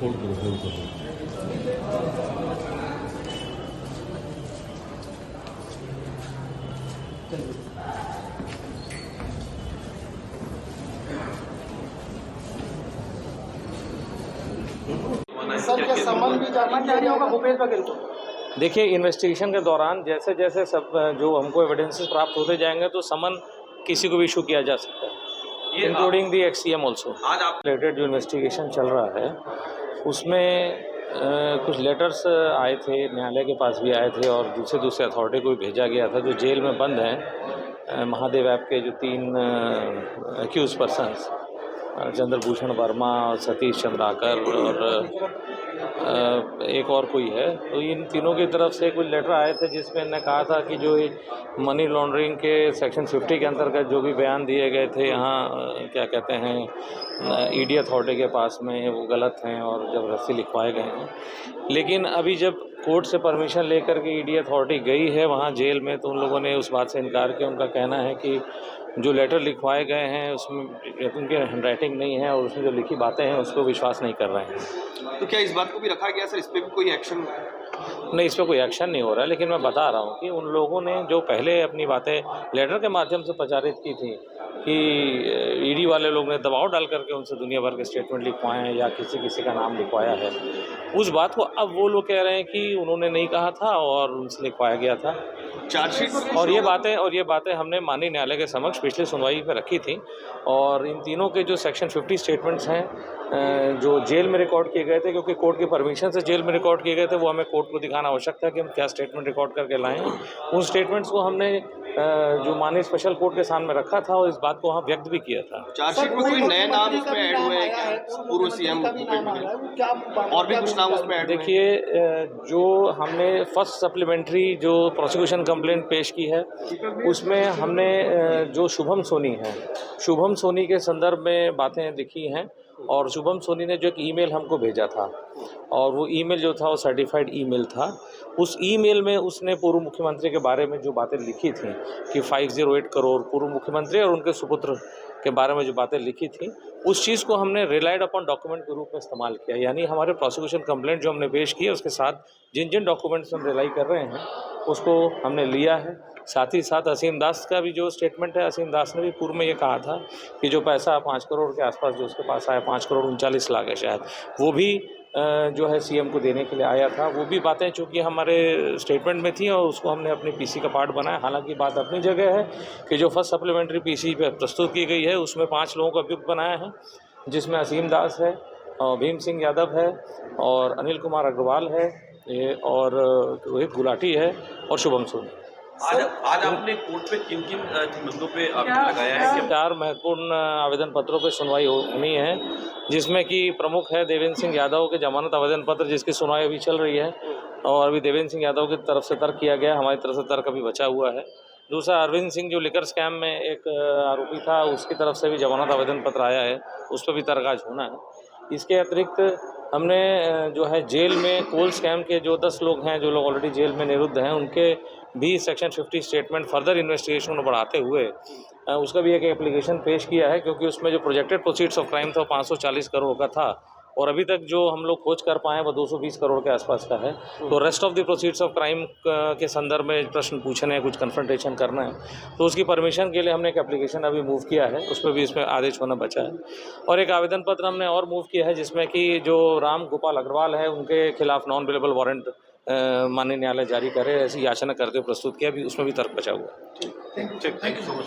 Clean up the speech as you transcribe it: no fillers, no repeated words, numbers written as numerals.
Fold करो fold करो। Sir क्या समन भी जारी होगा भूपेश बघेल को? देखिए, इन्वेस्टिगेशन के दौरान जैसे जैसे सब जो हमको एविडेंसेस प्राप्त होते जाएंगे तो समन किसी को भी इशू किया जा सकता है, इंक्लूडिंग दी एक्स-सीएम ऑल्सो। आज आप रिलेटेड जो इन्वेस्टिगेशन चल रहा है उसमें कुछ लेटर्स आए थे, न्यायालय के पास भी आए थे और दूसरे अथॉरिटी को भी भेजा गया था जो जेल में बंद हैं। महादेव ऐप के जो 3 एक्यूज पर्सन्स चंद्रभूषण वर्मा और सतीश चंद्राकर और एक और कोई है, तो इन तीनों की तरफ से कुछ लेटर आए थे जिसमें इन्होंने कहा था कि जो मनी लॉन्ड्रिंग के सेक्शन 50 के अंतर्गत जो भी बयान दिए गए थे यहाँ क्या कहते हैं ईडी अथॉरिटी के पास में, वो गलत हैं और ज़बरदस्ती लिखवाए गए हैं। लेकिन अभी जब कोर्ट से परमिशन लेकर के ईडी अथॉरिटी गई है वहाँ जेल में तो उन लोगों ने उस बात से इनकार किया। उनका कहना है कि जो लेटर लिखवाए गए हैं उसमें उनके हैंडराइटिंग नहीं है और उसमें जो लिखी बातें हैं उसको विश्वास नहीं कर रहे हैं। तो क्या इस बात को भी रखा गया सर, इस पर भी कोई एक्शन? नहीं, इस पर कोई एक्शन नहीं हो रहा है, लेकिन मैं बता रहा हूँ कि उन लोगों ने जो पहले अपनी बातें लेटर के माध्यम से प्रचारित की थी कि ईडी वाले लोग ने दबाव डाल करके उनसे दुनिया भर के स्टेटमेंट लिखवाए हैं या किसी का नाम लिखवाया है, उस बात को अब वो लोग कह रहे हैं कि उन्होंने नहीं कहा था और उनसे लिखवाया गया था चार्जशीट। और ये बातें हमने माननीय न्यायालय के समक्ष पिछली सुनवाई पर रखी थी। और इन तीनों के जो सेक्शन 50 स्टेटमेंट्स हैं जो जेल में रिकॉर्ड किए गए थे, क्योंकि कोर्ट की परमिशन से जेल में रिकॉर्ड किए गए थे, वो हमें कोर्ट को दिखाना आवश्यक था कि हम क्या स्टेटमेंट रिकॉर्ड करके लाएं। उन स्टेटमेंट्स को हमने जो माननीय स्पेशल कोर्ट के सामने रखा था और इस बात को वहाँ व्यक्त भी किया था। चार्जशीट में कोई नए नाम उसमें ऐड हुए हैं? पूर्व सीएम भूपेश बघेल और भी कुछ नाम उसमें ऐड हुए हैं? देखिए, जो हमने फर्स्ट सप्लीमेंट्री जो प्रोसिक्यूशन कंप्लेंट पेश की है उसमें हमने जो शुभम सोनी के संदर्भ में बातें लिखी हैं और शुभम सोनी ने जो एक ईमेल हमको भेजा था और वो ईमेल जो था वो सर्टिफाइड ईमेल था। उस ईमेल में उसने पूर्व मुख्यमंत्री के बारे में जो बातें लिखी थी कि 508 करोड़ पूर्व मुख्यमंत्री और उनके सुपुत्र के बारे में जो बातें लिखी थी, उस चीज़ को हमने रिलाइड अपॉन डॉक्यूमेंट के रूप में इस्तेमाल किया। यानी हमारे प्रोसिक्यूशन कंप्लेंट जो हमने पेश की है उसके साथ जिन जिन डॉक्यूमेंट्स हम रिलाई कर रहे हैं उसको हमने लिया है। साथ ही साथ असीम दास का भी जो स्टेटमेंट है, असीम दास ने भी पूर्व में ये कहा था कि जो पैसा 5 करोड़ के आसपास जो उसके पास आया, 5 करोड़ 39 लाख है शायद, वो भी जो है सीएम को देने के लिए आया था। वो भी बातें चूँकि हमारे स्टेटमेंट में थी और उसको हमने अपने पीसी का पार्ट बनाया। हालांकि बात अपनी जगह है कि जो फर्स्ट सप्लीमेंट्री पीसी पे प्रस्तुत की गई है उसमें 5 लोगों का अभियुक्त बनाया है, जिसमें असीम दास है, भीम सिंह यादव है और अनिल कुमार अग्रवाल है और रोहित गुलाटी है और शुभम सोनी। आज आपने कोर्ट पे किन किन मुद्दों पे आरोप लगाया है? 4 महत्वपूर्ण आवेदन पत्रों पर सुनवाई होनी है, जिसमें कि प्रमुख है देवेंद्र सिंह यादव के जमानत आवेदन पत्र जिसकी सुनवाई अभी चल रही है और अभी देवेंद्र सिंह यादव की तरफ से तर्क किया गया, हमारी तरफ से तर्क अभी बचा हुआ है। दूसरा, अरविंद सिंह जो लिकर स्कैम में एक आरोपी था, उसकी तरफ से भी जमानत आवेदन पत्र आया है, उस पर भी तर्क आज होना है। इसके अतिरिक्त हमने जो है जेल में कोल स्कैम के जो 10 लोग हैं, जो लोग ऑलरेडी जेल में निरुद्ध हैं, उनके भी सेक्शन 50 स्टेटमेंट फर्दर इन्वेस्टिगेशन को बढ़ाते हुए उसका भी एक एप्लीकेशन पेश किया है, क्योंकि उसमें जो प्रोजेक्टेड प्रोसीड्स ऑफ क्राइम था 540 करोड़ का था और अभी तक जो हम लोग खोज कर पाए वो 220 करोड़ के आसपास का है। तो rest of the proceeds of crime के संदर्भ में प्रश्न पूछने हैं, कुछ कन्फ्रंटेशन करना है, तो उसकी परमिशन के लिए हमने एक एप्लीकेशन अभी मूव किया है, उस पर भी इसमें आदेश होना बचा है। और एक आवेदन पत्र हमने और मूव किया है जिसमें कि जो राम गोपाल अग्रवाल है उनके खिलाफ नॉन अवेलेबल वारंट माननीय न्यायालय जारी करे, ऐसी याचना करते हुए प्रस्तुत किया, भी उसमें भी तर्क बचा हुआ है। Thank you so much.